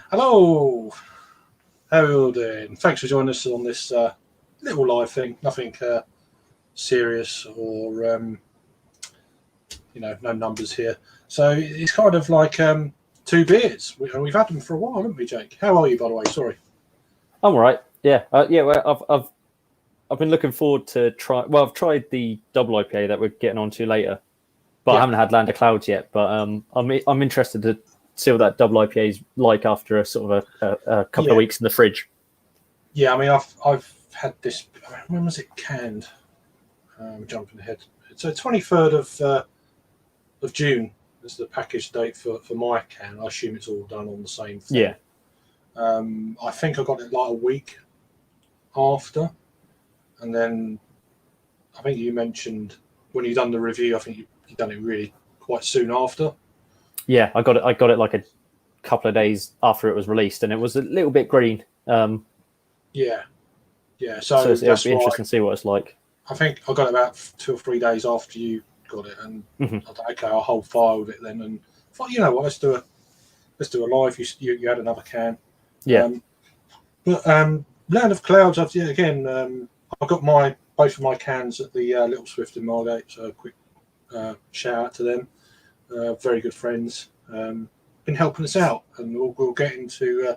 Hello, how are you all doing? Thanks for joining us on this little live thing. Nothing serious or no numbers here. So it's kind of like two beers, and we've had them for a while, haven't we, Jake? How are you, by the way? Sorry. I'm all right. Yeah, Well, I've been looking forward to try. Well, I've tried the double IPA that we're getting onto later, but I haven't had Land of Clouds yet. But I'm interested to see what that double IPA is like after a sort of a couple of weeks in the fridge. Yeah, I mean, I've had this. When was it canned? Jumping ahead. So 23rd of June is the package date for my can. I assume it's all done on the same thing. Yeah. I think I got it like a week after, and then I think you mentioned when you done the review. I think you done it really quite soon after. Yeah, I got it like a couple of days after it was released, and it was a little bit green. Yeah. So it'll be interesting to see what it's like. I think I got it about 2 or 3 days after you got it, and I thought, okay, I'll hold fire with it then. And I thought, you know what, let's do a live. You had another can. Yeah. But Land of Clouds, I've got both of my cans at the Little Swift in Margate, so a quick shout out to them. Very good friends. Been helping us out, and we'll get into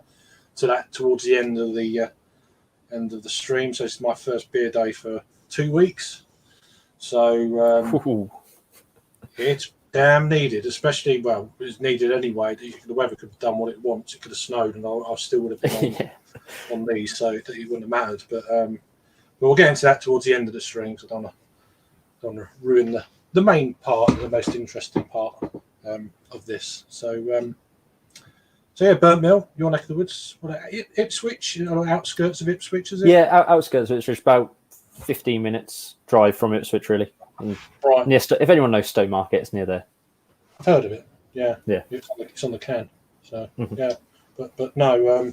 to that towards the end of the stream. So it's my first beer day for 2 weeks. So it's damn needed, especially, well, it's needed anyway. The weather could have done what it wants. It could have snowed, and I still would have been on these, so it wouldn't have mattered. But we'll get into that towards the end of the stream, because I don't want to ruin the main part, the most interesting part of this. So yeah, Burnt Mill, your neck of the woods. What, Ipswich, outskirts of Ipswich, is it? Yeah, outskirts of Ipswich, about 15 minutes drive from Ipswich, really. Right. If anyone knows Stowmarket, it's near there. I've heard of it. Yeah. Yeah. It's on the can. So yeah, but no,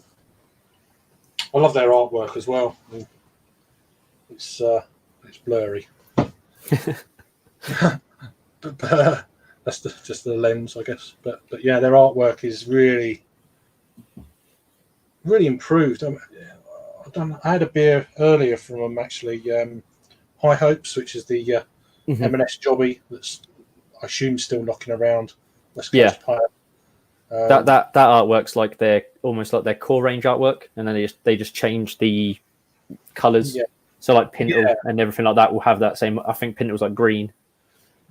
I love their artwork as well. I mean, it's blurry. but that's just the lens, I guess. But yeah, their artwork is really improved. I had a beer earlier from them, actually. High Hopes, which is the M&S jobby that's, I assume, still knocking around West Coast Player. That artwork's like almost like their core range artwork, and then they just change the colours. Yeah. So like Pintle and everything like that will have that same. I think Pintle's like green,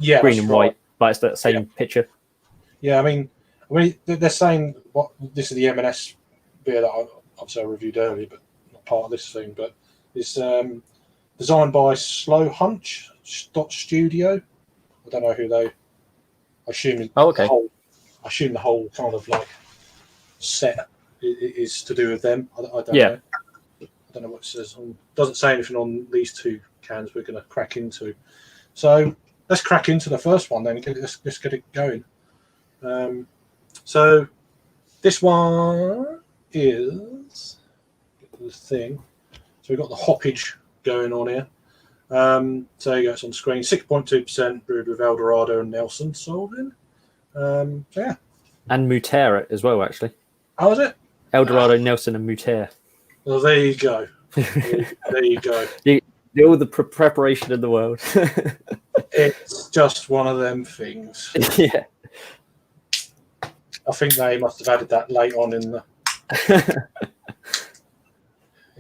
green and white, but it's that same picture. Yeah, I mean, they're saying what this is the M&S beer that I reviewed earlier, but not part of this thing. But it's designed by Slow Hunch Studio. I don't know who they. I assume. Oh, okay. I assume the whole kind of like set is to do with them. I don't know. I don't know what it says. Doesn't say anything on these two cans we're going to crack into. So let's crack into the first one then. Let's get it going. So this one is the thing. So we've got the hoppage going on here. So you go, it's on screen. 6.2% brewed with Dorado and Nelson sold in. So yeah. And Moutere as well, actually. How is it? Dorado, Nelson, and Moutere. Well, there you go. There you go. All the preparation in the world. It's just one of them things. Yeah. I think they must have added that late on in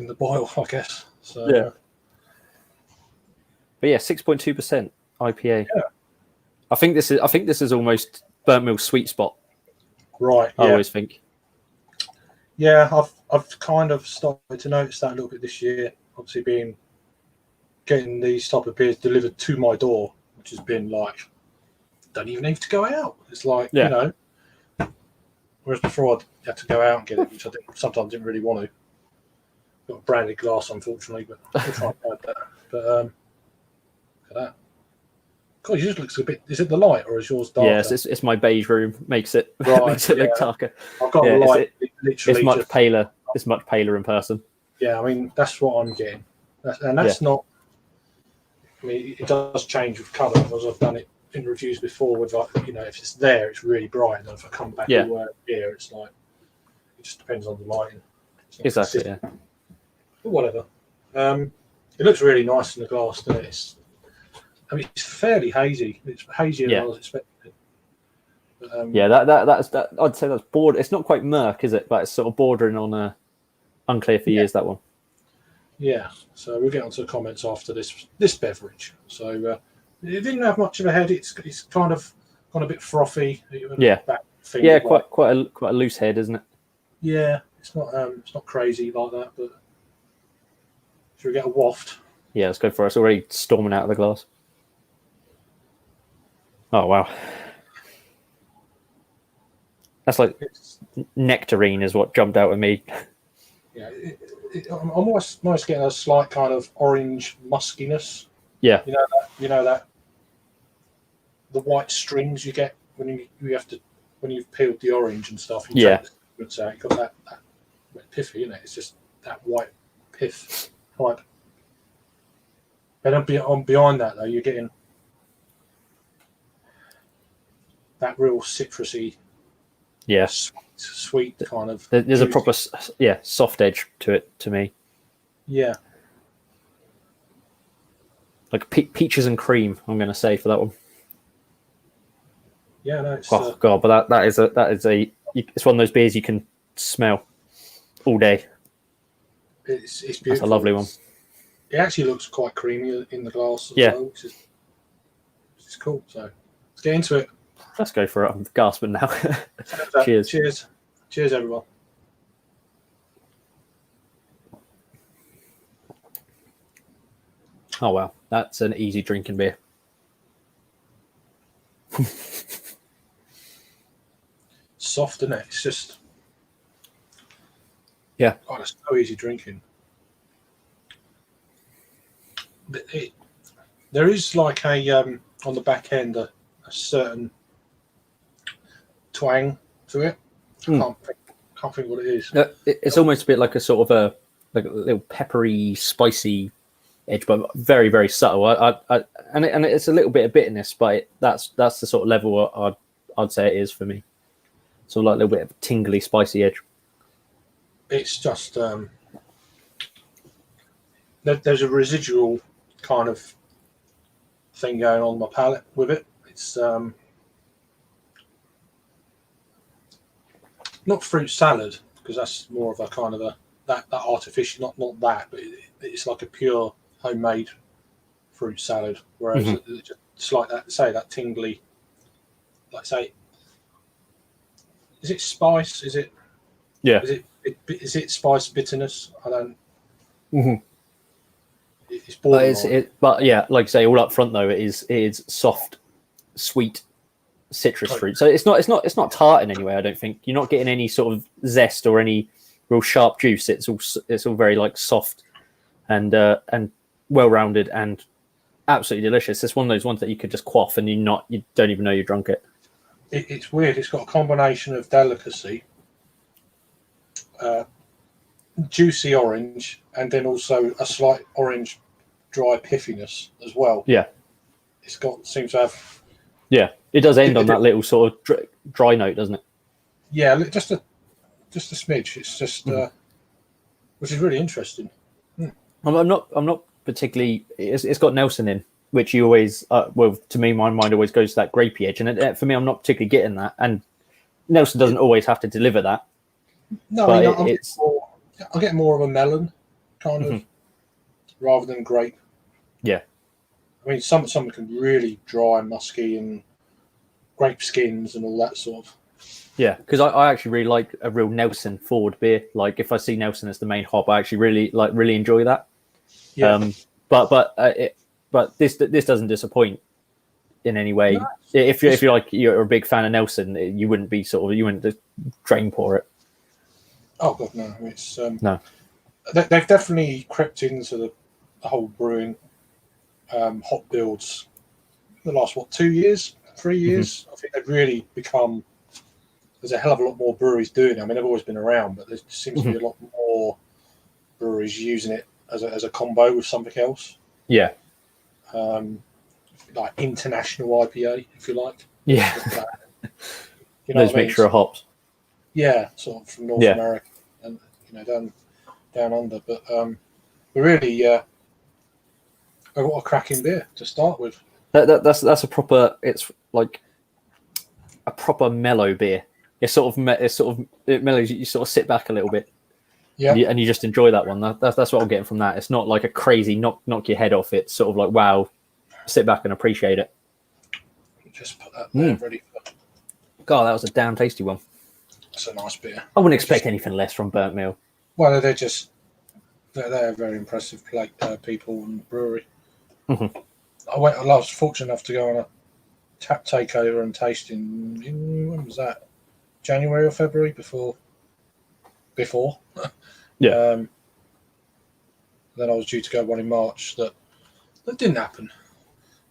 the boil, I guess. So yeah. But yeah, 6.2% IPA. Yeah. I think this is almost Burnt Mill's sweet spot. Right. I always think. Yeah, I've kind of started to notice that a little bit this year. Obviously, getting these type of beers delivered to my door, which has been like, don't even need to go out. It's like, you know. Whereas before I had to go out and get it, which I sometimes didn't really want to. Got a branded glass, unfortunately, but I'll try and hide that. But look at that. God, yours looks a bit. Is it the light or is yours darker? Yes, it's my beige room makes it look darker. I've got a light. It's much paler. It's much paler in person. Yeah, I mean that's what I'm getting, and that's not. I mean, it does change with colour, as I've done it in reviews before. With like, if it's there, it's really bright, and if I come back here, it's like it just depends on the lighting. Exactly. Yeah. But whatever. It looks really nice in the glass, doesn't it? It's fairly hazy. It's hazier than I was expecting. But, that's I'd say that's border. It's not quite murk, is it? But it's sort of bordering on unclear for years. That one. Yeah. So we'll get onto the comments after this beverage. So it didn't have much of a head. It's kind of gone a bit frothy. Quite a loose head, isn't it? Yeah. It's not crazy like that, but should we get a waft? Yeah, let's go for it. It's already storming out of the glass. Oh wow. That's like nectarine is what jumped out at me. Yeah, I'm almost getting a slight kind of orange muskiness. Yeah. You know that the white strings you get when you've peeled the orange and stuff. You take the pigments out, you got that piffy, isn't it? It's just that white pith type. And behind that though, you're getting that real citrusy, sweet kind of. There's a proper soft edge to it to me. Yeah, like peaches and cream. I'm going to say for that one. Yeah, no. It's, God, but that is it's one of those beers you can smell all day. It's beautiful. That's a lovely one. It actually looks quite creamy in the glass as well, which is cool. So let's get into it. Let's go for it. I'm gasping now. Cheers. Cheers, everyone. Oh, wow. That's an easy drinking beer. Soft, isn't it? It's just... Yeah. God, it's so easy drinking. There is like on the back end a certain twang to it. Can't think what it is. It's almost a bit like a sort of a little peppery, spicy edge, but very, very subtle. And it's a little bit of bitterness, but that's the sort of level I'd say it is for me. So like a little bit of tingly, spicy edge. It's just there's a residual kind of thing going on my palate with it. It's not fruit salad, because that's more of a kind of that artificial, not that, but it's like a pure homemade fruit salad. Whereas it's like that, say that tingly, like say, is it spice? Is it? Yeah. Is it spice bitterness? I don't. It's borderline. But yeah, like I say, all up front though, it is soft, sweet citrus fruit. So it's not tart in any way. I don't think you're not getting any sort of zest or any real sharp juice. It's all very like soft and well rounded and absolutely delicious. It's one of those ones that you could just quaff and you don't even know you drunk it. It's weird. It's got a combination of delicacy, juicy orange, and then also a slight orange dry piffiness as well. Yeah, seems to have. Yeah, it does end on that little sort of dry note, doesn't it? Yeah, just a smidge. It's just which is really interesting. I'm not particularly. It's got Nelson in, which you always to me, my mind always goes to that grapey edge, and for me, I'm not particularly getting that. And Nelson doesn't always have to deliver that. No, I'll get more of a melon kind of rather than grape. Yeah. I mean, some can really dry and musky and grape skins and all that sort of. Yeah, because I actually really like a real Nelson forward beer. Like if I see Nelson as the main hop, I actually really enjoy that. Yeah. But this doesn't disappoint in any way. No, if you're a big fan of Nelson, you wouldn't just drain pour it. Oh god, no! It's no. They've definitely crept into the whole brewing hop builds the last 2 years, 3 years. I think they've really become. There's a hell of a lot more breweries doing it. I mean, they've always been around, but there seems to be a lot more breweries using it as a combo with something else. Yeah. Like international IPA, if you like. Yeah. You know those mixture of hops. Yeah, sort of from North America and down under. But really, I got a cracking beer to start with. That's a proper. It's like a proper mellow beer. It mellows. You sort of sit back a little bit. Yeah, and you just enjoy that one. That's what I'm getting from that. It's not like a crazy knock your head off. It's sort of like, wow, sit back and appreciate it. Just put that there ready for. God, that was a damn tasty one. It's a nice beer. I wouldn't expect anything less from Burnt Mill. Well, they're very impressive people and brewery. Mm-hmm. I was fortunate enough to go on a tap takeover and tasting. When was that? January or February before. Yeah. Then I was due to go one in March. That didn't happen.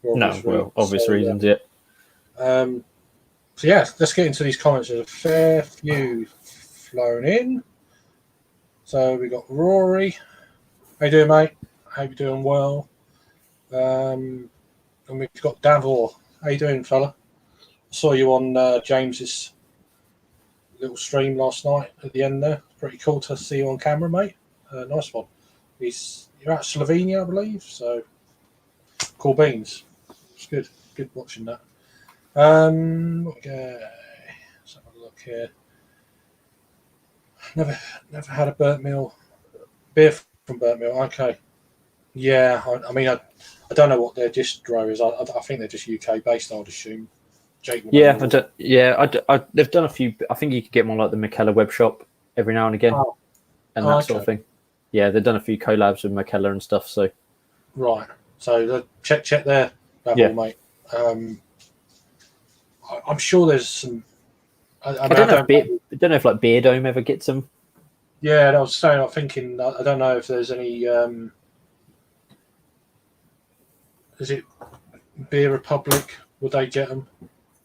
Obvious reasons. Yeah. So yeah, let's get into these comments. There's a fair few flown in. So we got Rory. How you doing, mate? Hope you're doing well. And we've got Davor. How you doing, fella? I saw you on James's little stream last night at the end there. Pretty cool to see you on camera, mate. Nice one. You're at Slovenia, I believe. So cool beans. It's good. Good watching that. Okay. Let's have a look here. Never had a Burnt Mill beer from Burnt Mill. Okay. Yeah, I mean, I don't know what their distro is. I think they're just UK based, I'd assume. Jake. They've done a few. I think you could get more like the McKellar web shop every now and again, sort of thing. Yeah, they've done a few collabs with McKellar and stuff. So right. So check there, mate. I'm sure there's some. I don't know if like Beer Dome ever gets them. Yeah, I was saying. I'm thinking. I don't know if there's any. Is it Beer Republic? Would they get them?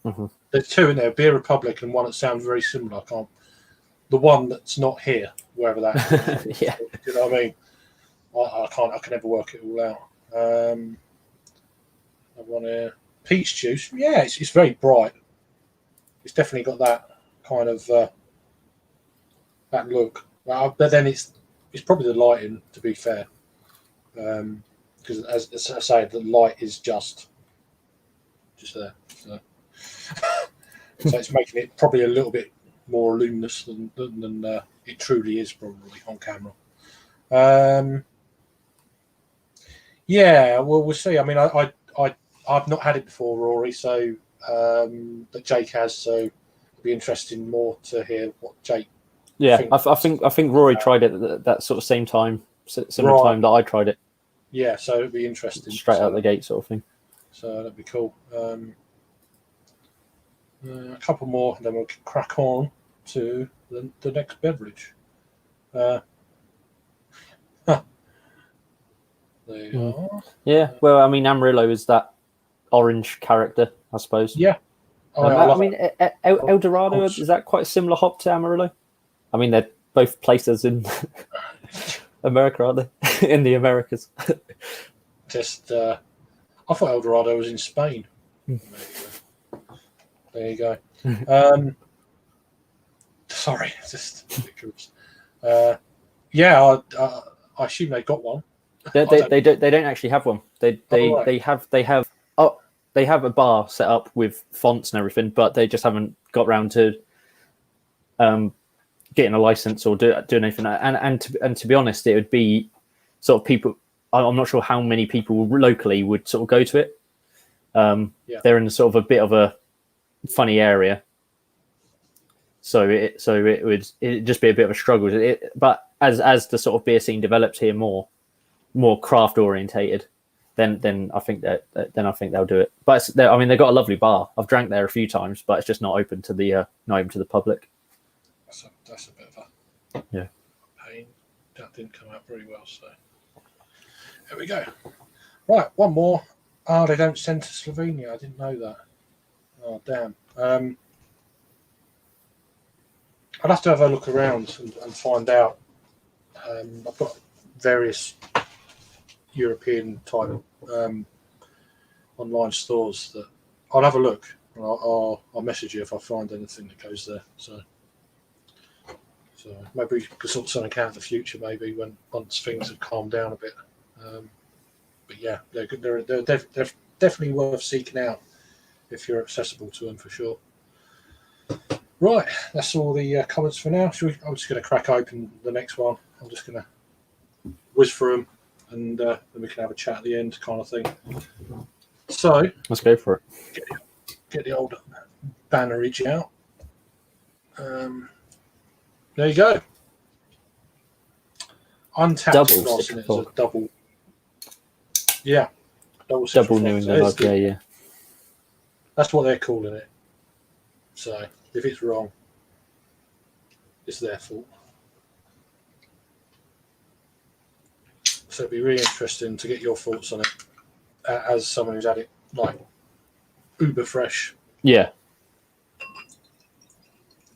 Mm-hmm. There's two in there, Beer Republic and one that sounds very similar. The one that's not here, wherever that is. Yeah. Do you know what I mean? I can never work it all out. I want a peach juice. Yeah, it's very bright. It's definitely got that kind of that look. But then it's probably the lighting, to be fair. Because as I say, the light is just there. So it's making it probably a little bit more luminous than it truly is probably on camera. Yeah, well, we'll see. I mean, I've not had it before, Rory, so but Jake has, so it'll be interesting more to hear what Jake. Yeah, thinks. I think Rory tried it at that sort of same time, similar time that I tried it. Yeah, so it'll be interesting. Straight out the gate, sort of thing. So that'd be cool. A couple more, and then we'll crack on to the next beverage. There you are. Yeah, well, I mean, Amarillo is that orange character, I suppose. Yeah. I mean, El Dorado, is that quite a similar hop to Amarillo? I mean, they're both places in America, aren't they? In the Americas. I thought El Dorado was in Spain. There you go. Sorry, just ridiculous. Yeah, I assume they got one. They don't actually have one. They have a bar set up with fonts and everything, but they just haven't got around to getting a license or doing anything. And to be honest, it would be sort of people. I'm not sure how many people locally would sort of go to it. They're in sort of a bit of a funny area, so it'd just be a bit of a struggle. But as the sort of beer scene develops here more craft orientated, then I think they'll do it. But I mean, they've got a lovely bar. I've drank there a few times, but it's just not open to the public. That's a bit of a pain. That didn't come out very well. So there we go. Right, one more. Oh, they don't send to Slovenia. I didn't know that. Oh, damn. I'd have to have a look around and find out. I've got various European type online stores that I'll have a look. And I'll message you if I find anything that goes there. So So maybe we could sort something out in the future, maybe once things have calmed down a bit. But yeah, they're definitely worth seeking out if you're accessible to them, for sure. Right, that's all the comments for now. I'm just going to crack open the next one. I'm just going to whiz through them, and then we can have a chat at the end, kind of thing. So let's go for it. Get the old bannerage out. There you go. Untapped Double glass in it. It's a double. Yeah, double New England IPA. Yeah, that's what they're calling it. So if it's wrong, it's their fault. So it'd be really interesting to get your thoughts on it as someone who's had it like uber fresh. Yeah.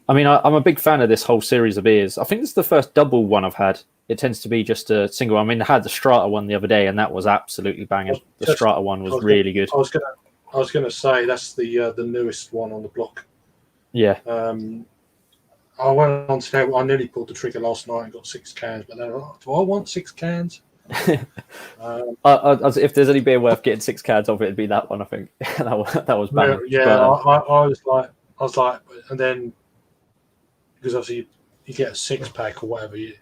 I mean, I'm a big fan of this whole series of beers. I think this is the first double one I've had. It tends to be just a single. I mean, I had the Strata one the other day, and that was absolutely banging. The Strata one was really good. I was gonna say that's the newest one on the block. Yeah. I went on today. I nearly pulled the trigger last night and got 6 cans, but then I thought, do I want 6 cans? If there's any beer worth getting 6 cans of, it'd be that one. I think that was banging. Yeah, but, I was like, and then because obviously you get a 6-pack or whatever, the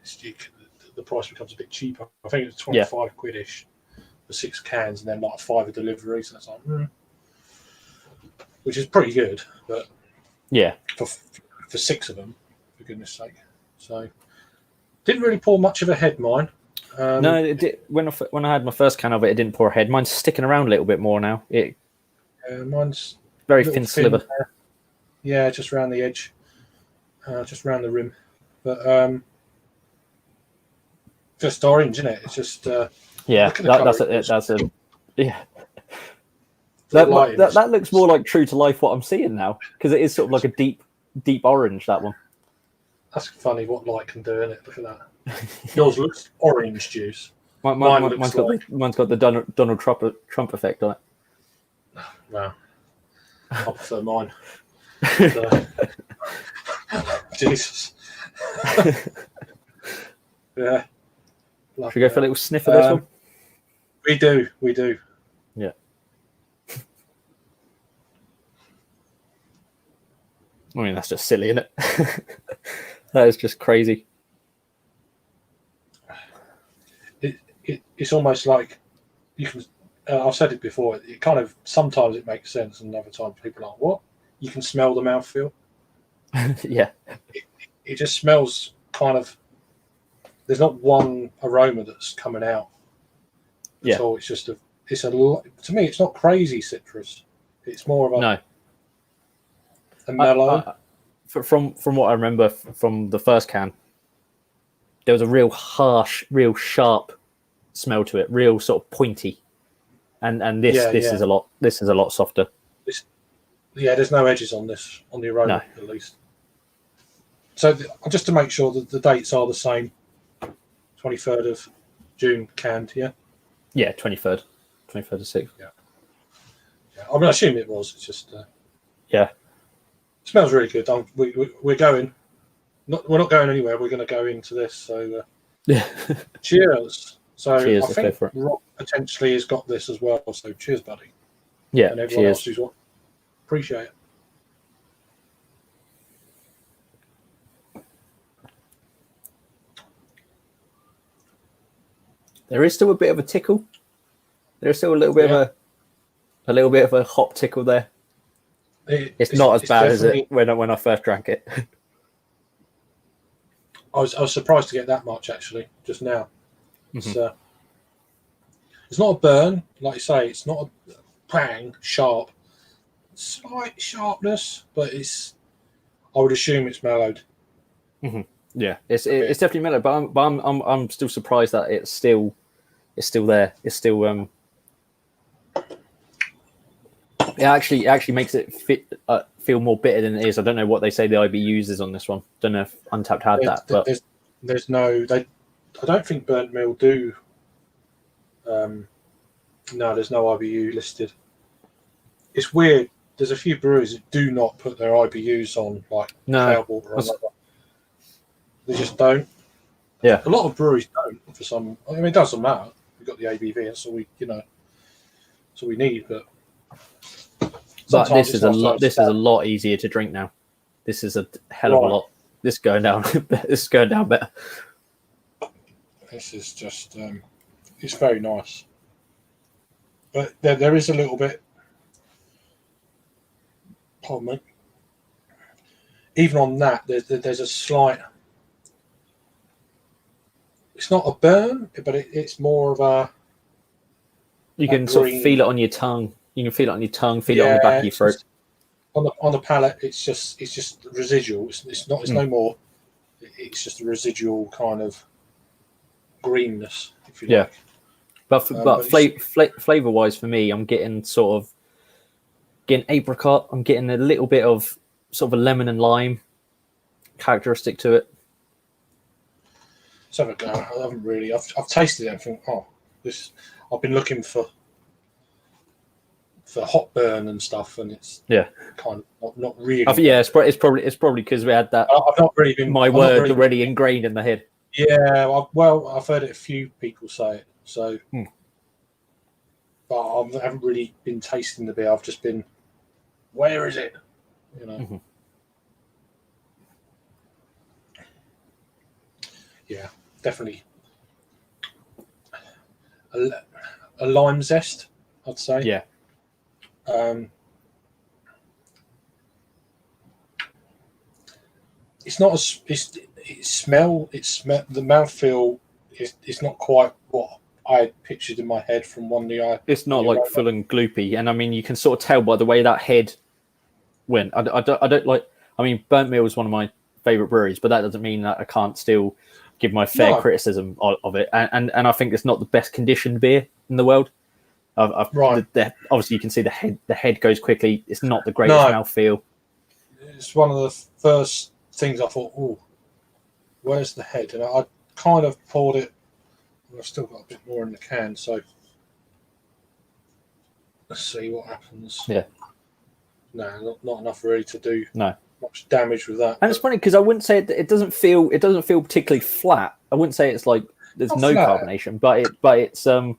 price becomes a bit cheaper. I think it's 25 quid-ish for 6 cans, and then like 5 deliveries, and it's like, which is pretty good, but yeah, for 6 of them, for goodness sake. So didn't really pour much of a head, mine. No, it did. When I had my first can of it, it didn't pour a head. Mine's sticking around a little bit more now. Mine's very thin sliver. Yeah, just around the edge, just around the rim, but just orange, isn't it? It's just yeah. That's a yeah. That looks more like true to life what I'm seeing now, because it is sort of like a deep orange, that one. That's funny what light can do, isn't it? Look at that. Yours looks orange juice. Mine's got the Donald Trump effect on it. Wow. I prefer mine. Jesus. Yeah. Should we go for a little sniff of this one? We do. Yeah. I mean, that's just silly, isn't it? That is just crazy. It's almost like you can. I've said it before. It kind of sometimes it makes sense, and other times people are like, "What?" You can smell the mouthfeel. Yeah. It just smells kind of. There's not one aroma that's coming out. Yeah. So it's just to me, it's not crazy citrus. It's more of a mellow. From what I remember from the first can, there was a real harsh, real sharp smell to it, real sort of pointy, and this is a lot softer. There's no edges on the aroma at least. So just to make sure that the dates are the same, 23rd of June canned, yeah. Yeah, 23rd of 6th. Yeah. I mean, I assume it was. It's just yeah. It smells really good. We're going. We're not going anywhere. We're going to go into this. So cheers. So cheers, I think Rob potentially has got this as well. So cheers, buddy. Yeah, and everyone else who's watching. Appreciate it. There is still a bit of a tickle. There's still a little bit of a hop tickle there. It's not as bad as it when I first drank it. I was surprised to get that much actually just now. Mm-hmm. It's not a burn, like you say. It's not a bang sharp, slight sharpness, but it's. I would assume it's mellowed. Mm-hmm. Yeah, it's definitely mellowed, but I'm still surprised that it's still there. It's still It actually makes it feel more bitter than it is. I don't know what they say the IBUs is on this one. Don't know if Untapped had that, but there's no. I don't think Burnt Mill do. No, there's no IBU listed. It's weird. There's a few breweries that do not put their IBUs on, like Cloudwater or another. They just don't. Yeah. A lot of breweries don't. For some, I mean, it doesn't matter. We've got the ABV. That's all we, that's all we need. But this is a lot. This is a lot easier to drink now. This is a hell of a lot. This is going down. This is going down better. This is just. It's very nice. But there is a little bit. Pardon me. Even on that, there's a slight. It's not a burn, but it's more of a. You can sort of feel it on your tongue. You can feel it on your tongue. Feel it on the back of your throat. Just, on the palate, it's just residual. It's not. It's no more. It's just a residual kind of greenness, if you like. But flavor wise, for me, I'm getting apricot. I'm getting a little bit of sort of a lemon and lime characteristic to it. So I haven't really. I've tasted it and think, this. I've been looking for hot burn and stuff, and it's kind of not really. It's probably because we had that. I've not really been. My word already ingrained in the head. Yeah, I've heard it. A few people say it. So, but I haven't really been tasting the beer. I've just been. Where is it? Yeah, definitely. A lime zest, I'd say. Yeah. It's not as the mouthfeel is not quite what I pictured in my head from one the. It's not like full and gloopy, and I mean you can sort of tell by the way that head went. I don't like. I mean, Burnt Mill is one of my favorite breweries, but that doesn't mean that I can't still give my fair criticism of it. And I think it's not the best conditioned beer in the world. Obviously, you can see the head goes quickly. It's not the greatest mouthfeel. It's one of the first things I thought, oh, where's the head? And I kind of poured it. I've still got a bit more in the can, so let's see what happens. Yeah. No, not enough really to do much damage with that. And it's funny because I wouldn't say it doesn't feel particularly flat. I wouldn't say it's like there's no carbonation, but it's I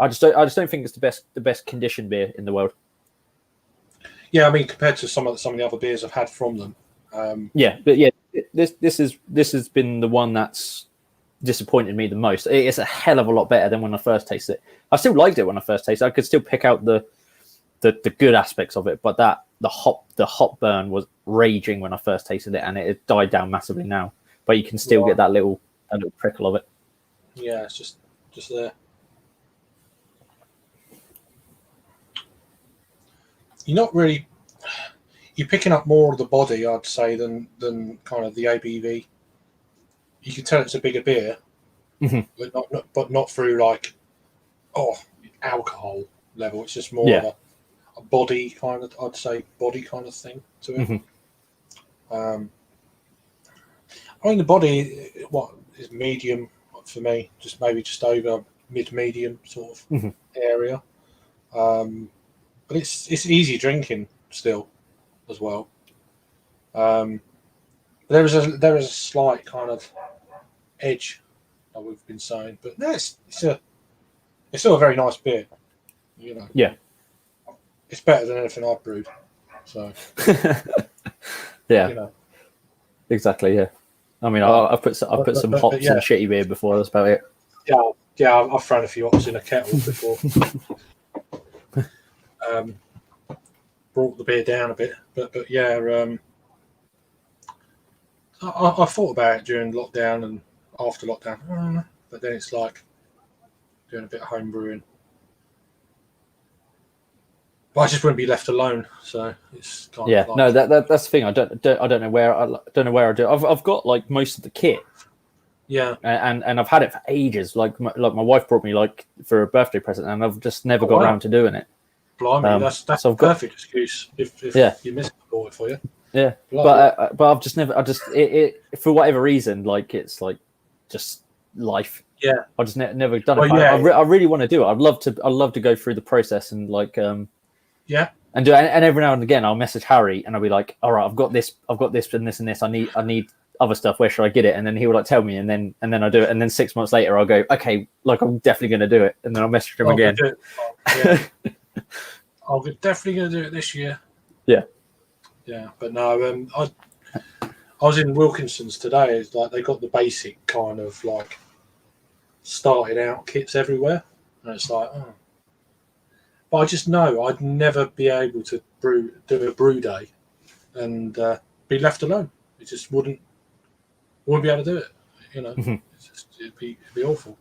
just don't think it's the best conditioned beer in the world. Yeah, I mean compared to some of the other beers I've had from them. This has been the one that's disappointed me the most. It's a hell of a lot better than when I first tasted it. I still liked it when I first tasted it. I could still pick out the good aspects of it, but the hop burn was raging when I first tasted it, and it died down massively now. But you can still get that little prickle of it. Yeah, it's just there. You're picking up more of the body, I'd say, than kind of the ABV. You can tell it's a bigger beer, but not through like alcohol level. It's just more of a body kind of, I'd say, body kind of thing to it. I mean, the body, is medium for me, maybe just over mid-medium sort of area. But it's easy drinking still, as well. There is a slight kind of edge that we've been saying, but no, it's still a very nice beer. Yeah, it's better than anything I've brewed. So yeah, exactly. Yeah, I mean, I've put some hops in shitty beer before. That's about it. Yeah, I've thrown a few hops in a kettle before. Brought the beer down a bit, but yeah, I thought about it during lockdown and after lockdown, but then it's like doing a bit of home brewing. But I just wouldn't be left alone, so it's kind of like, no, that's the thing. I don't know where I do. I've got like most of the kit. Yeah, and I've had it for ages. Like my wife brought me like for a birthday present, and I've just never got around to doing it. Blimey, that's so a perfect excuse if you miss it, I bought it for you. Yeah, but I've just never. It for whatever reason, like it's like just life. Yeah, I just never done it. I really want to do it. I'd love to go through the process and like and do it. And every now and again, I'll message Harry and I'll be like, all right, I've got this and this and this. I need other stuff. Where should I get it? And then he would like tell me, and then I do it. And then 6 months later, I'll go, okay, like I'm definitely going to do it. And then I'll message him again. I'm definitely going to do it this year. Yeah. Yeah, but no, I was in Wilkinson's today. It's like they got the basic kind of like started out kits everywhere, and it's like, oh. But I just know I'd never be able to do a brew day and be left alone. It just wouldn't be able to do it. You know, it'd be awful.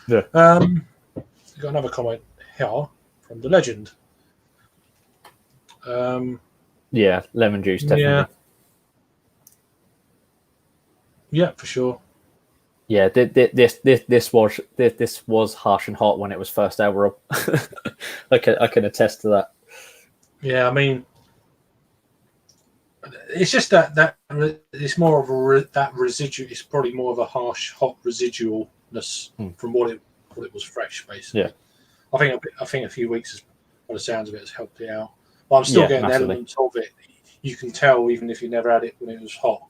Yeah. We've got another comment here from the legend. Yeah, lemon juice, definitely. Yeah, for sure. Yeah, this was harsh and hot when it was first out, Rob. I can attest to that. Yeah, I mean, it's just that it's more of that residual. It's probably more of a harsh, hot residualness from what it was fresh, basically. Yeah, I think a few weeks, by the sounds of it, has helped it out. But I'm still getting massively. elements of it. You can tell even if you never had it when it was hot.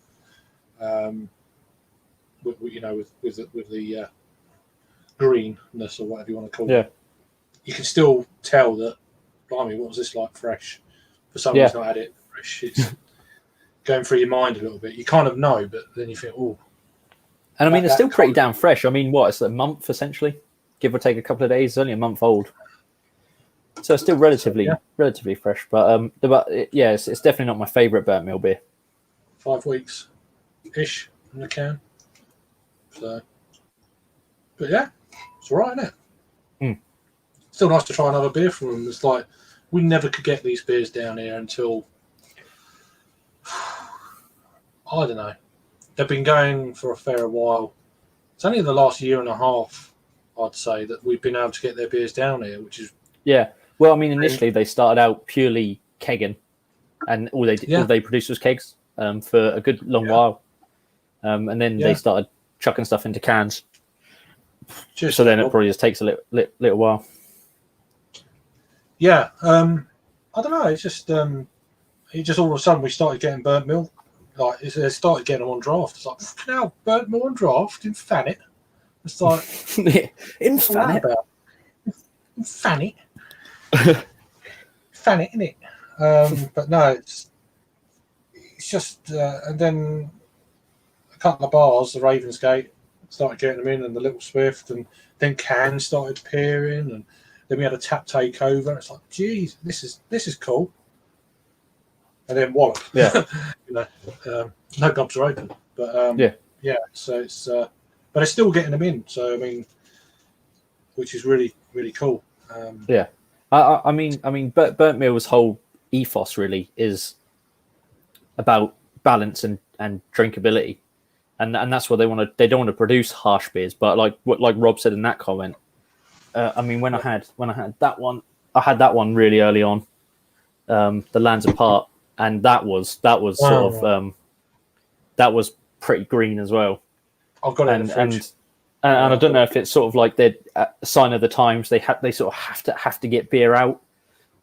With the greenness or whatever you want to call it, you can still tell that. Blimey, what was this like fresh? For someone who's not had it fresh, it's going through your mind a little bit. You kind of know, but then you think, oh. And I mean, it's still pretty damn fresh. I mean, what? It's a month essentially, give or take a couple of days. It's only a month old, so it's still relatively fresh. But it's definitely not my favourite burnt mill beer. 5 weeks ish in the can. So, but yeah, it's all right, isn't it? Still nice to try another beer from them. It's like we never could get these beers down here until I don't know. They've been going for a fair while. It's only in the last year and a half, I'd say, that we've been able to get their beers down here, which is Well, I mean, initially they started out purely kegging, and all they produced was kegs for a good long while, and then they started chucking stuff into cans. So then it probably just takes a little while. Yeah, I don't know. It's just all of a sudden we started getting burnt mill. Like they started getting them on draft. It's like, fucking hell, burnt mill on draft in Thanet. It's like in Thanet. In Thanet. Thanet, innit? But no, it's just and then a couple of bars, the Ravensgate, started getting them in, and the Little Swift, and then cans started appearing, and then we had a tap takeover. It's like, geez, this is cool. And then wallop. Yeah. No gobs are open, but So it's but it's still getting them in. So I mean, which is really really cool. I mean, burnt mill's whole ethos really is about balance and drinkability. And that's what they want to. They don't want to produce harsh beers, but like Rob said in that comment, I mean, when I had that one, I had that one really early on, the Lands Apart, and that was sort of that was pretty green as well. I've got it in the fridge. And I don't know if it's sort of like the sign of the times. They sort of have to get beer out.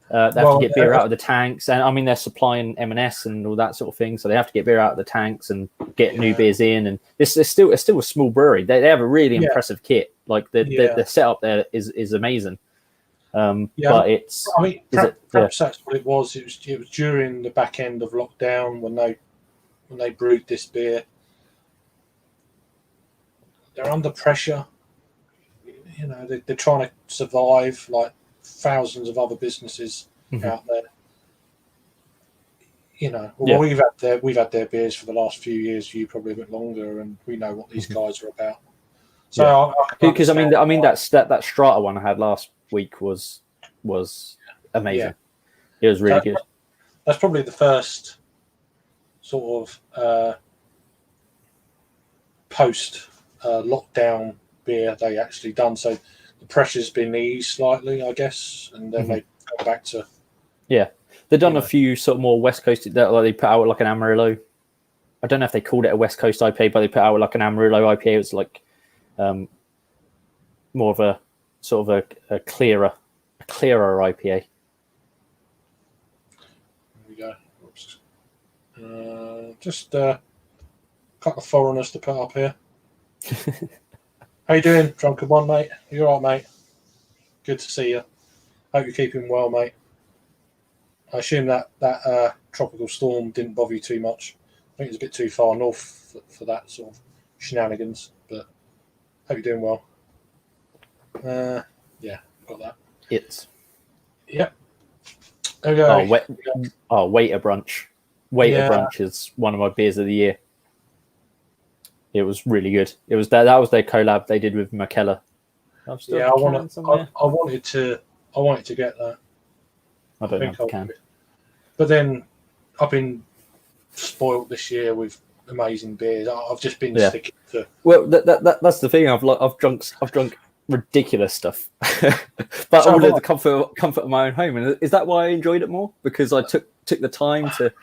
They have to get beer out of the tanks, and I mean they're supplying M&S and all that sort of thing, so they have to get beer out of the tanks and get new beers in. And it's still a small brewery. They have a really impressive kit. Like the setup there is amazing. But it's. I mean, perhaps that's what it was. It was during the back end of lockdown when they brewed this beer. They're under pressure. You know, they're trying to survive like thousands of other businesses out there. You know, we've had their beers for the last few years, you probably a bit longer, and we know what these guys are about. So because I mean that Strata one I had last week was amazing. It was really good. That's probably the first sort of post lockdown beer they actually done. So the pressure's been eased slightly, I guess, and then they go back to. Yeah, they've done a few sort of more West Coast. Like they put out like an Amarillo. I don't know if they called it a West Coast IPA, but they put out like an Amarillo IPA. It was like more of a sort of a clearer IPA. There we go. Oops. Just couple of foreigners to put up here. How you doing, drunken one, mate? You all right, mate? Good to see you. Hope you're keeping well, mate. I assume that tropical storm didn't bother you too much. I think it's a bit too far north for that sort of shenanigans, but hope you're doing well. Yeah, got that. Yep. There we go. Waiter brunch. Waiter brunch is one of my beers of the year. It was really good. It was that was their collab they did with Makella. I wanted to get that. I don't know if I can. But then I've been spoiled this year with amazing beers. I've just been sticking to. Well, that's the thing. I've drunk ridiculous stuff, but so all of the comfort of my own home. And is that why I enjoyed it more? Because I took the time to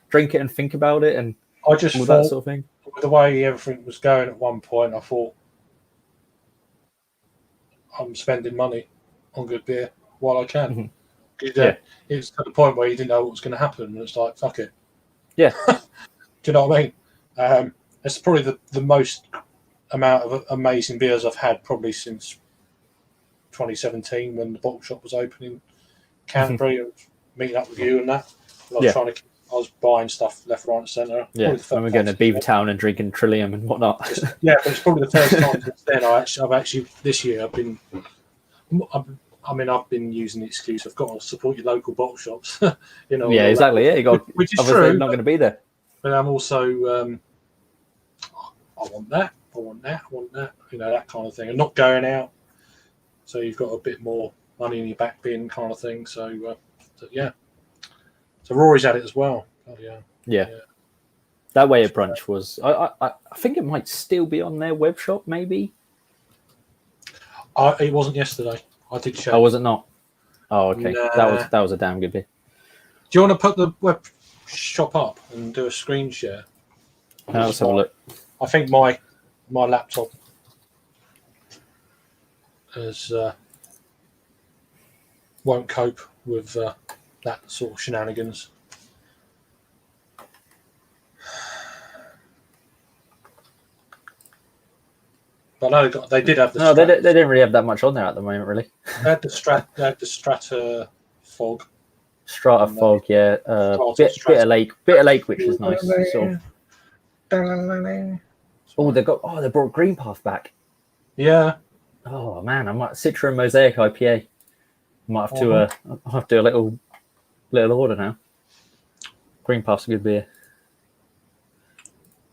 drink it and think about it, and I just all thought, that sort of thing. With the way everything was going at one point, I thought I'm spending money on good beer while I can. Mm-hmm. It was to the point where you didn't know what was going to happen, and it's like, fuck it. Yeah. Do you know what I mean? It's probably the most amount of amazing beers I've had probably since 2017 when the bottle shop was opening Canterbury and meeting up with you and that. I was buying stuff left, right, and centre. Yeah, and we're going to Beavertown and drinking Trillium and whatnot. Yeah, but it's probably the first time since then. I've actually this year I've been using the excuse I've got to support your local bottle shops. You know. Yeah, exactly. Yeah, you got. Which is obviously true. Not going to be there. But I'm also I want that. You know, that kind of thing, and not going out. So you've got a bit more money in your back bin, kind of thing. So yeah. So Rory's had it as well. Oh, yeah. That way at brunch was. I think it might still be on their web shop, maybe. It wasn't yesterday. I did check. Oh, was it not? Oh, okay. Nah. That was a damn good beer. Do you want to put the web shop up and do a screen share? Let's have a look. I think my laptop won't cope with that sort of shenanigans. But no, they did have the. No, they didn't really have that much on there at the moment, really. They had the Strata Fog. Strata Fog, yeah. Bitter Lake, which is nice. Sort of. They brought Green Path back. Yeah. Oh man, I might Citra and Mosaic IPA. Might have to I'll have to do a little order now. Green Path's a good beer.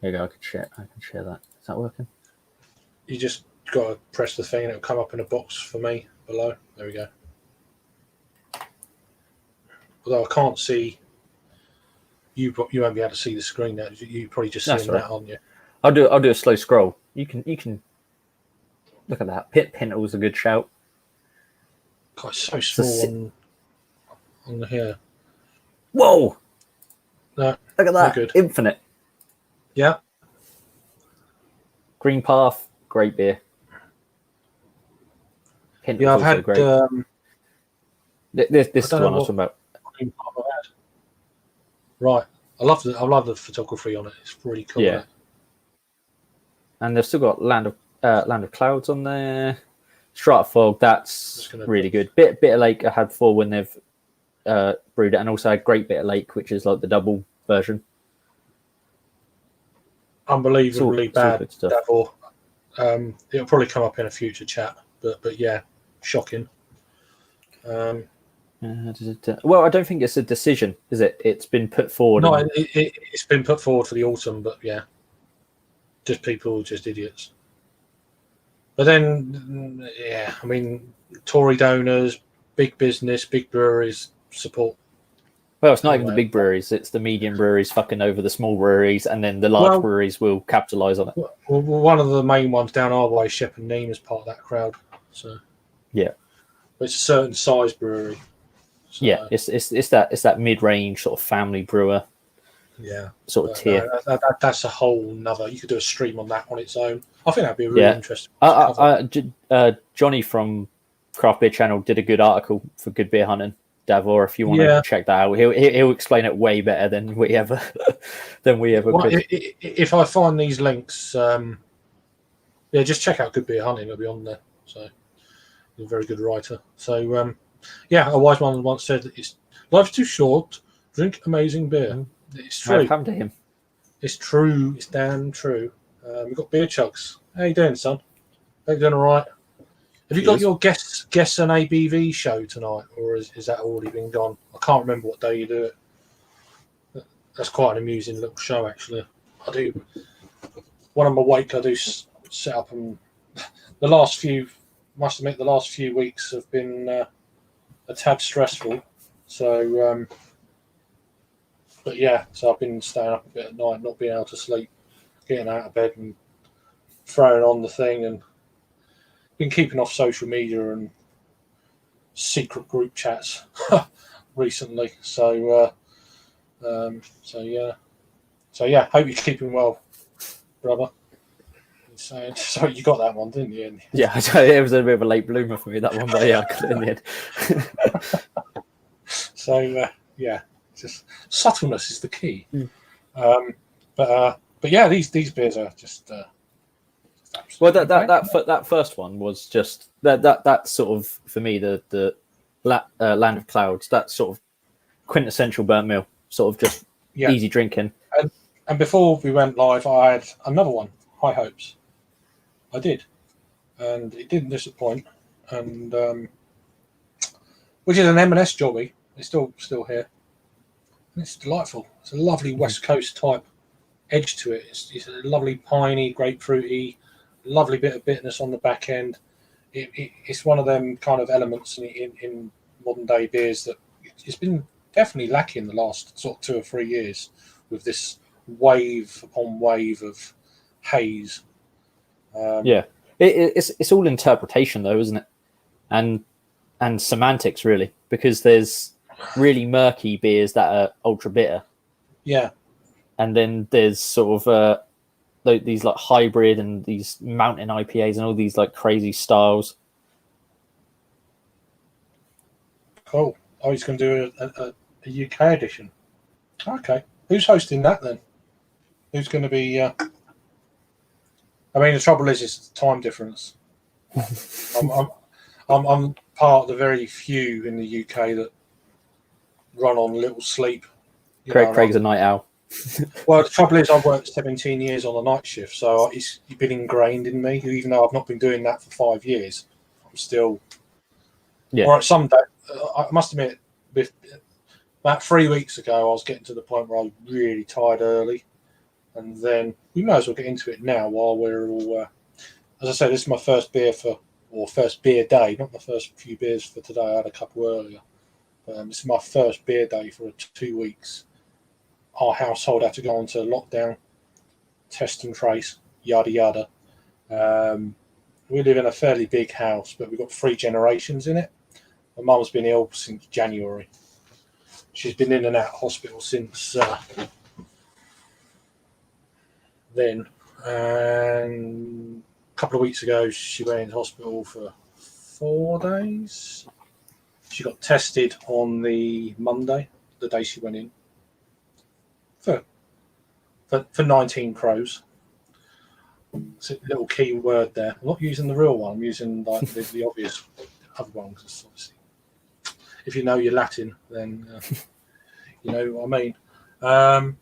There you go. I can share that. Is that working? You just got to press the thing and it'll come up in a box for me below. There we go. Although I can't see, you won't be able to see the screen now. You probably just seeing that, aren't you? I'll do a slow scroll. You can look at that. Pinnacle a good shout. God, it's so small on here. Whoa! No, look at that. Good. Infinite. Yeah. Green Path, great beer. Yeah, I've had. Great. This is the one I was talking about. Green Path I've had. Right, I love the photography on it. It's really cool. Yeah. And they've still got Land of Clouds on there. Strata Fog, that's really good. Bitter Lake I had before when they've brewed it, and also had Great Bitter Lake, which is like the double version. Unbelievably bad, Davor. It'll probably come up in a future chat, but yeah, shocking. Well, I don't think it's a decision, is it? It's been put forward. No, it's been put forward for the autumn, but yeah, just people, just idiots. But then, yeah, I mean, Tory donors, big business, big breweries support. Well, it's not even the big breweries; it's the medium breweries fucking over the small breweries, and then the large breweries will capitalise on it. Well, one of the main ones down our way, Shep and Neem, is part of that crowd. So yeah, but it's a certain size brewery. So, yeah, it's that mid-range sort of family brewer. Yeah, sort of tier. That's a whole nother. You could do a stream on that on its own. I think that'd be really interesting. Johnny from Craft Beer Channel did a good article for Good Beer Hunting Davor, if you want to check that out. He'll explain it way better than we ever could. If I find these links, just check out Good Beer Hunting. It'll be on there. So he's a very good writer. So a wise man once said that life's too short. Drink amazing beer. It's true. I've come to him. It's true. It's damn true. We've got Beer Chugs. How you doing, son? Hope you're doing all right. Have you got your guess an ABV show tonight, or is that already been gone? I can't remember what day you do it. That's quite an amusing little show, actually. I do. When I'm awake, I do set up, and the last few weeks have been a tad stressful. So, so I've been staying up a bit at night, not being able to sleep, getting out of bed and throwing on the thing, and been keeping off social media and secret group chats recently. So hope you're keeping well, brother. So you got that one, didn't you? Yeah, it was a bit of a late bloomer for me, that one, but yeah, I got it in the end. So just subtleness is the key. But these beers are just. Well, that first one was just that sort of, for me, the Land of Clouds, that sort of quintessential burnt meal, sort of just easy drinking. And before we went live, I had another one, High Hopes. I did, and it didn't disappoint. And which is an M&S jobby. It's still here, and it's delightful. It's a lovely West Coast type edge to it. It's a lovely piney, grapefruity. Lovely bit of bitterness on the back end. It's one of them kind of elements in modern day beers that it's been definitely lacking the last sort of 2 or 3 years, with this wave upon wave of haze. It's all interpretation though, isn't it? And semantics, really, because there's really murky beers that are ultra bitter. Yeah. And then there's sort of these like hybrid and these mountain IPAs and all these like crazy styles. Cool. Oh, he's going to do a UK edition. Okay. Who's hosting that then? Who's going to be... I mean, the trouble is it's the time difference. I'm part of the very few in the UK that run on little sleep. Craig's a night owl. Well, the trouble is I've worked 17 years on a night shift, so it's been ingrained in me. Even though I've not been doing that for 5 years, I'm still... Or at some day, I must admit, about 3 weeks ago, I was getting to the point where I was really tired early. And then we may as well get into it now while we're all... as I said, this is my first beer first beer day, not my first few beers for today. I had a couple earlier. This is my first beer day for 2 weeks. Our household had to go onto lockdown, test and trace, yada yada. We live in a fairly big house, but we've got 3 generations in it. My mum's been ill since January. She's been in and out of hospital since then. And a couple of weeks ago, she went into hospital for 4 days. She got tested on the Monday, the day she went in, for 19 crows. It's a little key word there. I'm not using the real one. I'm using like the obvious other one. Cause obviously, if you know your Latin, then you know what I mean.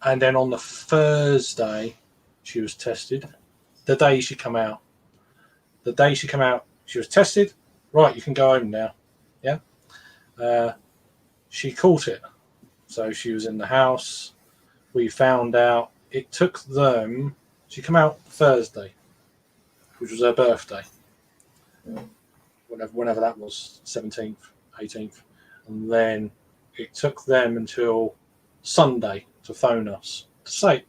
And then on the Thursday, she was tested. The day she came out, she was tested. Right, you can go home now. Yeah. She caught it. So she was in the house. We found out it took them... She came out Thursday, which was her birthday. Whenever that was, 17th, 18th. And then it took them until Sunday to phone us to say,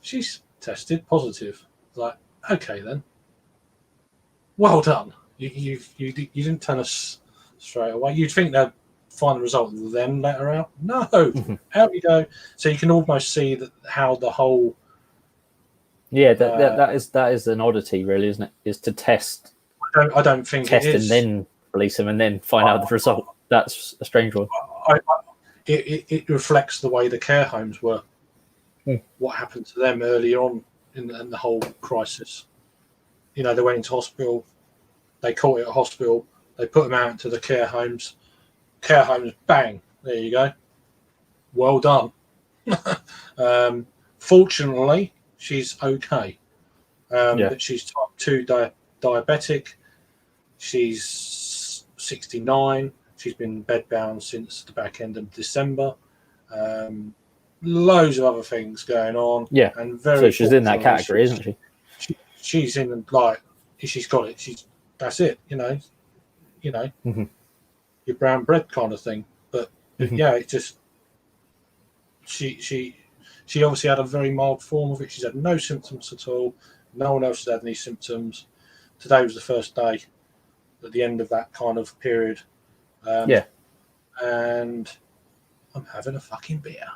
she's tested positive. Like, okay then. Well done. You didn't tell us straight away. You'd think they'd find the result and then let her out. No, out you go. So you can almost see how the whole. Yeah, that is an oddity, really, isn't it? Is to test. I don't think test it is. and then release them and then find out the result. That's a strange one. It reflects the way the care homes were. What happened to them earlier on in the whole crisis. You know, they went into hospital, they caught it at hospital, they put them out into the care homes. Care homes, bang, there you go. Well done. Fortunately, she's okay. But she's type 2 diabetic. She's 69. She's been bedbound since the back end of December. Loads of other things going on. Yeah. And very so she's in that category, isn't she? She's in, like, she's got it. That's it, you know, your brown bread kind of thing. But yeah, it just, she obviously had a very mild form of it. She's had no symptoms at all. No one else has had any symptoms. Today was the first day at the end of that kind of period. And I'm having a fucking beer.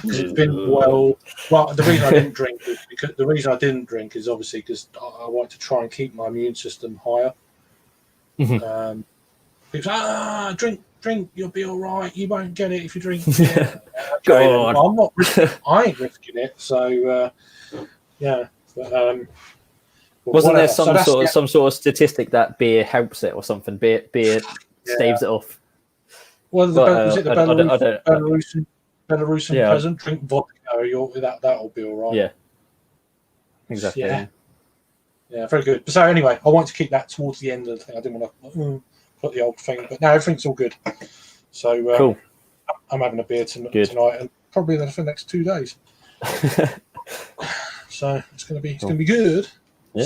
It's been well. The reason I didn't drink is obviously because I want to try and keep my immune system higher. Because drink, you'll be all right. You won't get it if you drink. God. I'm not. I ain't risking it. So yeah. But, wasn't there some sort of statistic that beer helps it or something? Beer staves it off. Well, was it the Belarusian peasant? Drink vodka, that'll be all right. Yeah, exactly. Yeah, very good. So anyway, I want to keep that towards the end of the thing. I didn't want to put the old thing, but now everything's all good. So cool. I'm having a beer tonight and probably for the next 2 days. So it's going to be good. Yeah.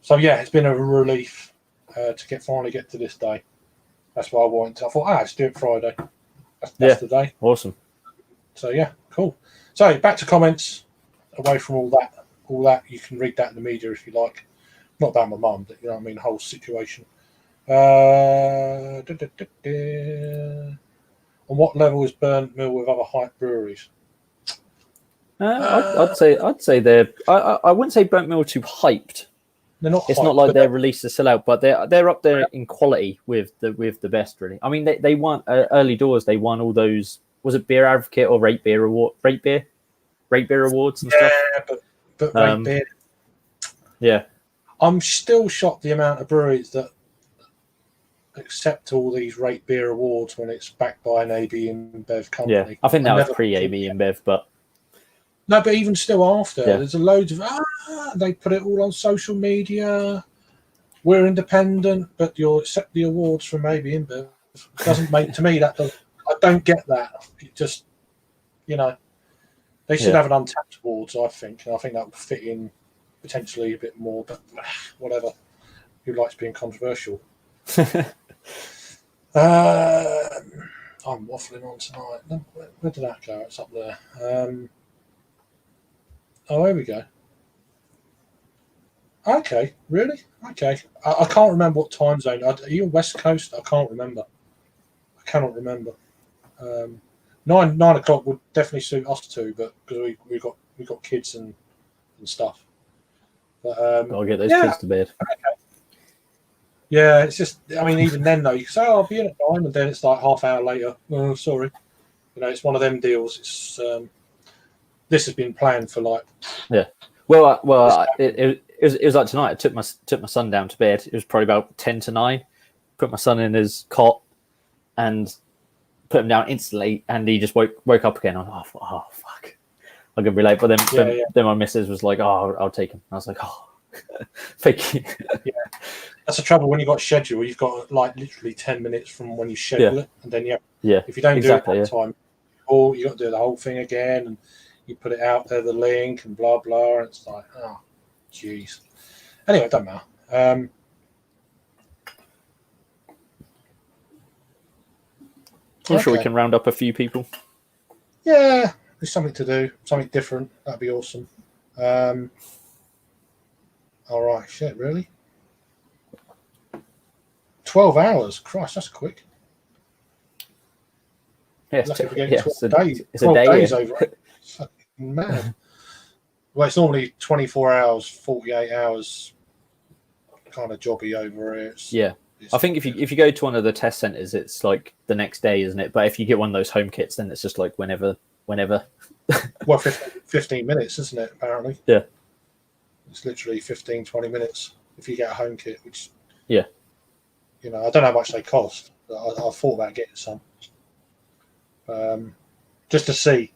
So it's been a relief to finally get to this day. That's why I wanted. I thought, let's do it Friday. That's the day. Awesome. So yeah, cool. So back to comments. Away from all that, you can read that in the media if you like. Not about my mum, but you know what I mean. The whole situation. On what level is Burnt Mill with other hype breweries? I'd say they're. I wouldn't say Burnt Mill too hyped. They're not. It's not like their releases sell out, but they're up there in quality with the best. Really, I mean, they won early doors. They won all those. Was it Beer Advocate or Rate Beer Awards and stuff? But Rate Beer. Yeah, I'm still shocked the amount of breweries that accept all these Rate Beer Awards when it's backed by an AB InBev company. Yeah, I think that was pre-AB InBev, but. No, but even still after, there's a load of they put it all on social media. We're independent, but you'll accept the awards from AB InBev. It doesn't make to me that does. I don't get that. It just, they should have an Untapped awards. I think, and I think that would fit in potentially a bit more. But whatever. Who likes being controversial? I'm waffling on tonight. Where did that go? It's up there. Oh, here we go. Okay, really? Okay. I can't remember what time zone. Are you West Coast? I can't remember. I cannot remember. 9 o'clock would definitely suit us too, but because we got kids and stuff. But, I'll get those kids to bed. Okay. Yeah, it's just. I mean, even then though, you can say, "Oh, I'll be in at 9," and then it's like half hour later. Oh, sorry. It's one of them deals. It's. This has been planned for like. Yeah. Well, it was like tonight. I took my son down to bed. It was probably about 10 to 9. Put my son in his cot and put him down instantly, and he just woke up again. I'm like, oh fuck, I'm gonna be late. But then my missus was like, "Oh, I'll take him." I was like, "Oh, thank you." Yeah, that's the trouble when you've got schedule. You've got like literally 10 minutes from when you schedule it, and then if you don't do it that time, you got to do the whole thing again, and you put it out there, the link, and blah blah, and it's like, oh, jeez. Anyway, it doesn't matter. I'm sure we can round up a few people. Yeah, there's something to do, something different. That'd be awesome. All right, shit, really? 12 hours? Christ, that's quick. Yeah, it's a day. Days over it. Fucking mad. Well, it's normally 24 hours, 48 hours, kind of jobby over here. I think if you go to one of the test centres, it's like the next day, isn't it? But if you get one of those home kits, then it's just like whenever. Well, 15 minutes, isn't it? Apparently. Yeah. It's literally 15, 20 minutes if you get a home kit, which. Yeah. I don't know how much they cost, but I thought about getting some. Just to see,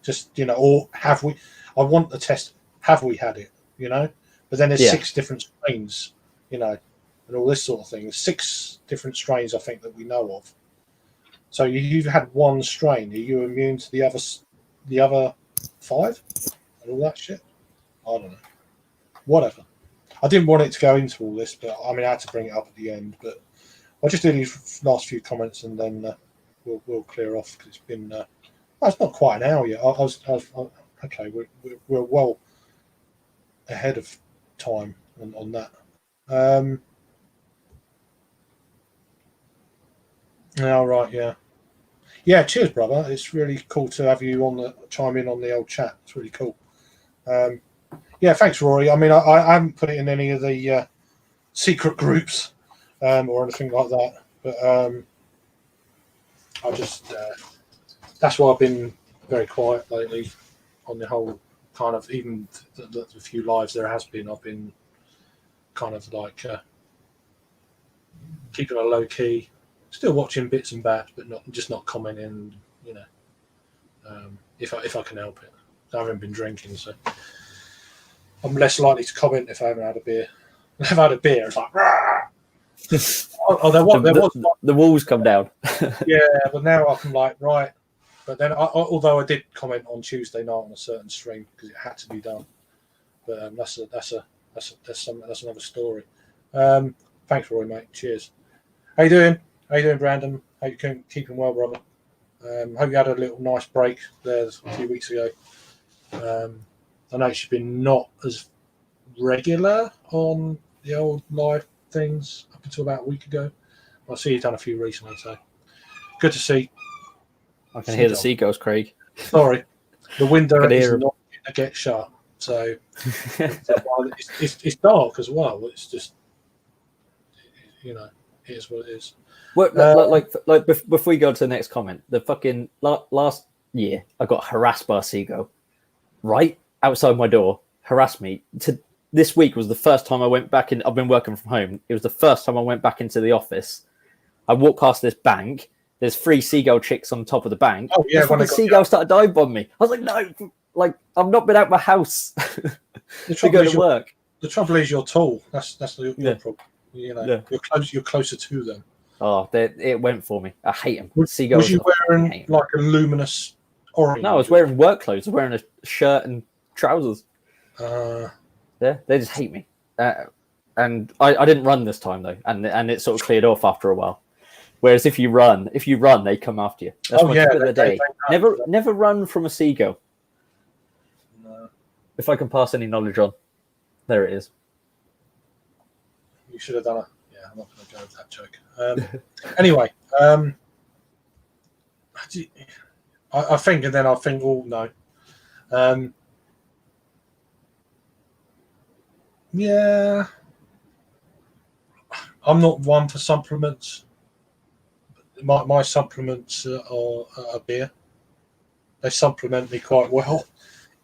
or have we? I want the test. Have we had it? But then there's 6 different strains, and all this sort of thing. There's 6 different strains I think that we know of. So you've had one strain. Are you immune to the other 5 and all that shit? I don't know. Whatever. I didn't want it to go into all this, but I had to bring it up at the end. But I'll just do these last few comments and then we'll clear off because it's been. It's not quite an hour yet. Okay. We're well ahead of time on that. All right, yeah. Cheers, brother. It's really cool to have you chime in on the old chat. It's really cool. Thanks, Rory. I haven't put it in any of the secret groups or anything like that, but I just that's why I've been very quiet lately on the whole kind of even the few lives there has been. I've been kind of like keeping a low key, still watching bits and bats, but not commenting. If I can help it. I haven't been drinking, so I'm less likely to comment if I haven't had a beer. If I've had a beer, it's like, the walls come down. Yeah, but now I can right. But then, although I did comment on Tuesday night on a certain stream because it had to be done, but that's another story. Thanks, Roy, mate. Cheers. How you doing? Brandon? How you keeping well, brother? Hope you had a little nice break there a few weeks ago. I know it's been not as regular on the old live things up until about a week ago. I see you've done a few recently, so good to see. I can hear the seagulls, Craig. Sorry, the window is not going to get shut, so it's dark as well. It's just it is what it is. Well, before we go to the next comment, the fucking last year I got harassed by a seagull right outside my door. Harassed me. This week was the first time I went back in. I've been working from home. It was the first time I went back into the office. I walked past this bank. There's 3 seagull chicks on top of the bank. Oh yeah, when the seagull started diving on me, I was like, no, I've not been out of my house to go to work. The trouble is, you're tall. That's your problem. You're closer to them. Oh, it went for me. I hate them. Was you wearing like a luminous orange? No, I was wearing work clothes. I was wearing a shirt and trousers. They just hate me. And I didn't run this time though, and it sort of cleared off after a while. Whereas if you run, they come after you. That's my tip of the day. Never run from a seagull. No. If I can pass any knowledge on, there it is. You should have done it. Yeah, I'm not going to go with that joke. Anyway, I think, and then I think, oh no. Yeah, I'm not one for supplements. My supplements are a beer. They supplement me quite well,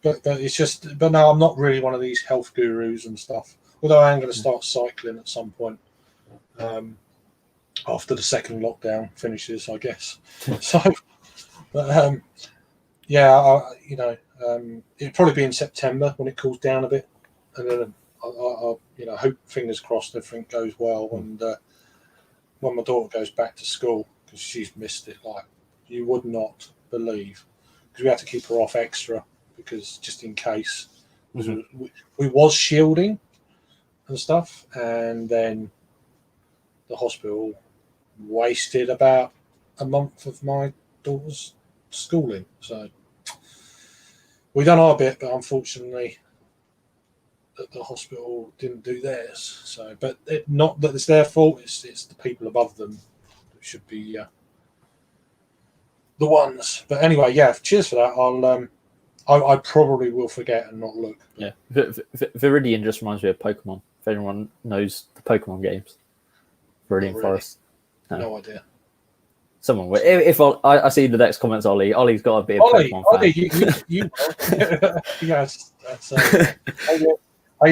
but it's just. But no, I'm not really one of these health gurus and stuff. Although I am going to start cycling at some point after the second lockdown finishes, I guess. So, but it'll probably be in September when it cools down a bit, and then I hope, fingers crossed, everything goes well, and when my daughter goes back to school, because she's missed it like you would not believe, because we had to keep her off extra because just in case we was shielding and stuff, and then the hospital wasted about a month of my daughter's schooling. So we done our bit, but unfortunately the hospital didn't do theirs. So, but not that it's their fault. It's the people above them that should be the ones. But anyway, yeah. Cheers for that. I probably will forget and not look. Yeah, Viridian just reminds me of Pokemon. If anyone knows the Pokemon games, Brilliant Really? Forest. No idea. Someone will. If I see the next comments, Ollie's got a bit of Ollie, Pokemon Ollie, fan. you yes, that's how you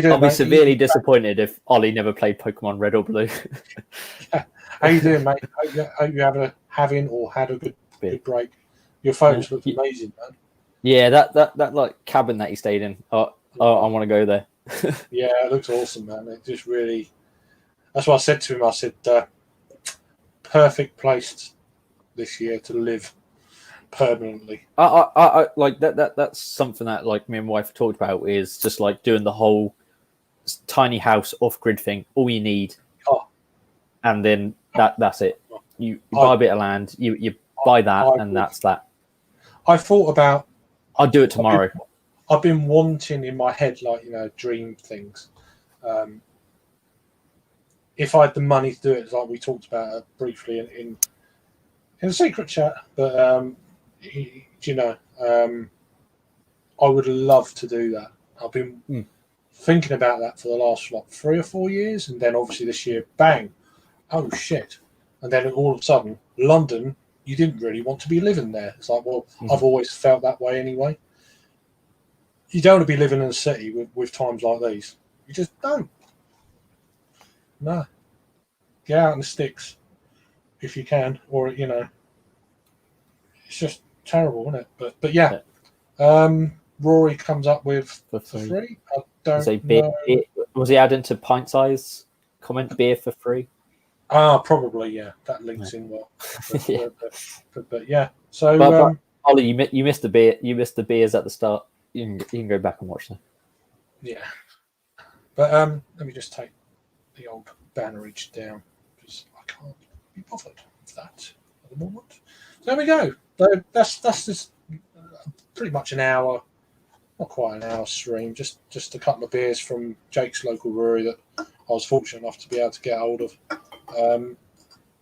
doing, I'll be mate? severely disappointed if Ollie never played Pokemon Red or Blue. How you doing, mate? Hope you having or had a good break. Your photos look amazing, man. Yeah, that like cabin that he stayed in. I want to go there. Yeah, it looks awesome, man. It just really. That's what I said to him. I said, perfect place this year to live permanently. I like that. That's something that like me and my wife talked about is just like doing the whole tiny house off grid thing. All you need, and then that's it. You buy a bit of land, you buy that, and that's that. I thought about. I'll do it tomorrow. I've been wanting in my head, like, dream things. If I had the money to do it, like we talked about briefly in a secret chat, but I would love to do that. I've been thinking about that for the last 3 or 4 years, and then obviously this year, bang, oh shit, and then all of a sudden, London, you didn't really want to be living there. It's like, well, I've always felt that way anyway. You don't want to be living in a city with times like these. You just don't. No. Get out in the sticks if you can, or it's just terrible, isn't it? But yeah. Rory comes up with for free. I don't know. Beer, was he adding to pint size comment beer for free? Probably, yeah. That links in well. But yeah. So but Ollie, you missed the beer. You missed the beers at the start. You can go back and watch them. Yeah. But let me just take the old bannerage down because I can't be bothered with that at the moment. So there we go. So that's just pretty much an hour, not quite an hour stream. Just a couple of beers from Jake's local brewery that I was fortunate enough to be able to get hold of,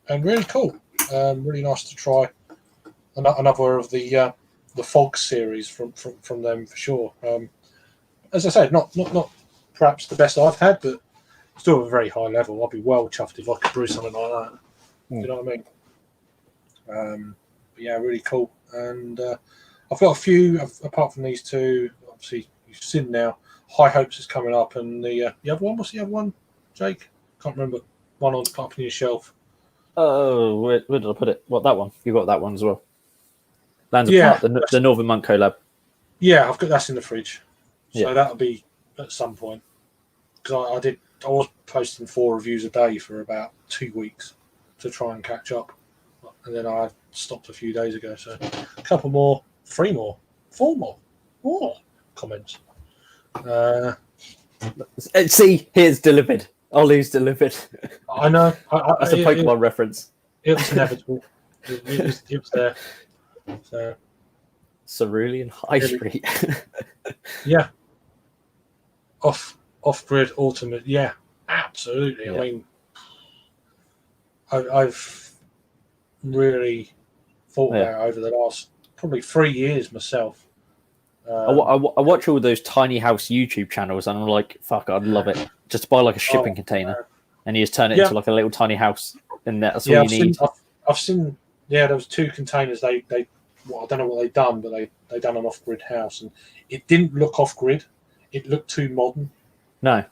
and really cool. Really nice to try another of the Fog series from them for sure. As I said, not perhaps the best I've had, but still at a very high level. I'd be well chuffed if I could brew something like that. You know what I mean? But yeah, really cool. And I've got a few apart from these two. Obviously, you've seen now. High Hopes is coming up, and the other one. What's the other one, Jake? Can't remember. One on up on your shelf. Oh, where did I put it? What, that one? You got that one as well. Lands Apart, the Northern Monk collab. Yeah, I've got that's in the fridge. So that'll be at some point. Because I was posting 4 reviews a day for about 2 weeks to try and catch up. And then I stopped a few days ago. So a couple more, 3 more, 4 more comments. See, here's delivered. Ollie's delivered. I know. That's a Pokemon reference. It was inevitable. it was there. So, Cerulean High Street. Yeah. Off-grid ultimate. Yeah, absolutely. Yeah. I mean, I've really thought about it over the last probably 3 years myself. I watch all those tiny house YouTube channels and I'm like, fuck, I'd love it. Just buy like a shipping container and you just turn it into like a little tiny house and that's all you need. I've seen, there was 2 containers. They I don't know what they've done, but they done an off-grid house and it didn't look off-grid. It looked too modern. No.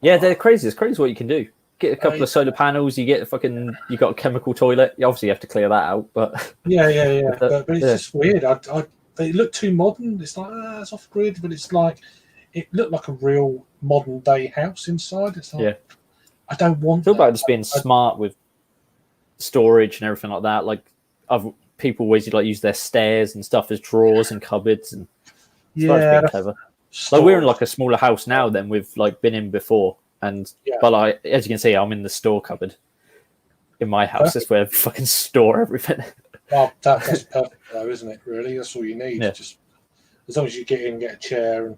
Yeah, they're crazy. It's crazy what you can do. Get a couple of solar panels. You got a chemical toilet. You obviously have to clear that out, but yeah. but it's just weird. They look too modern. It's like it's off grid, but it's like it looked like a real modern day house inside. It's like I don't want. I feel about just being smart with storage and everything like that. Like other people always use their stairs and stuff as drawers and cupboards and being clever. Like we're in like a smaller house now than we've like been in before, and but like as you can see, I'm in the store cupboard in my house. That's where I fucking store everything. Well, that's perfect though, isn't it? Really, that's all you need. Yeah. Just as long as you get in, get a chair, and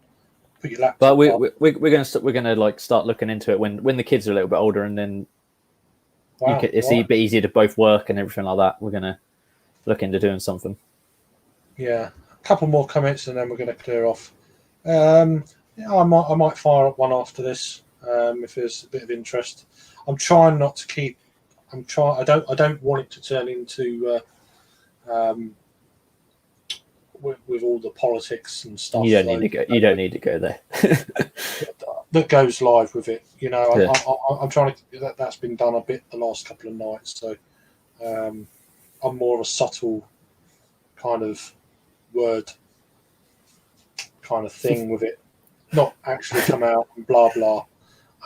put your laptop. But we're gonna like start looking into it when the kids are a little bit older, and then it's a bit easier to both work and everything like that. We're gonna look into doing something. Yeah, a couple more comments, and then we're gonna clear off. I might fire up one after this. if there's a bit of interest. I'm trying not to keep. I don't want it to turn into with all the politics and stuff. You don't need to go. You don't need to go there. That goes live with it. You know, Yeah. I'm trying to. That's been done a bit the last couple of nights. So I'm more of a subtle kind of word kind of thing with it, not actually come out and blah blah.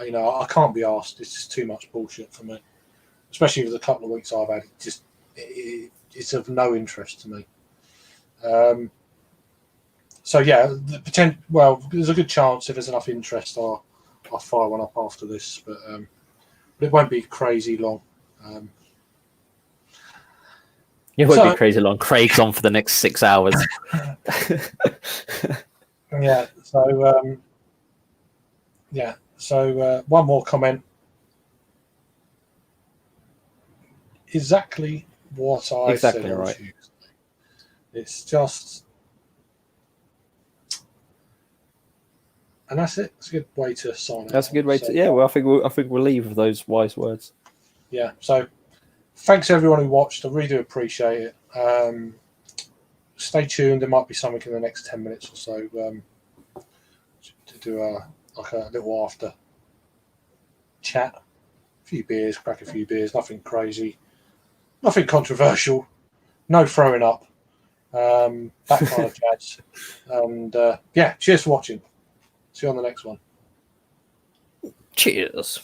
You know, I can't be asked. It's just too much bullshit for me, especially with the couple of weeks I've had. It's of no interest to me. So yeah, there's a good chance if there's enough interest, I'll fire one up after this, but it won't be crazy long. It won't be crazy long. Craig's on for the next 6 hours. Yeah. So one more comment. Exactly what I said. Exactly right. It's just, and that's it. It's a good way to sign. That's a good way to. Yeah. Well, I think we'll leave with those wise words. Yeah. So, thanks everyone who watched. I really do appreciate it. Stay tuned. There might be something in the next 10 minutes or so to do a little after chat. A few beers, crack a few beers. Nothing crazy. Nothing controversial. No throwing up. That kind of jazz. And yeah, cheers for watching. See you on the next one. Cheers.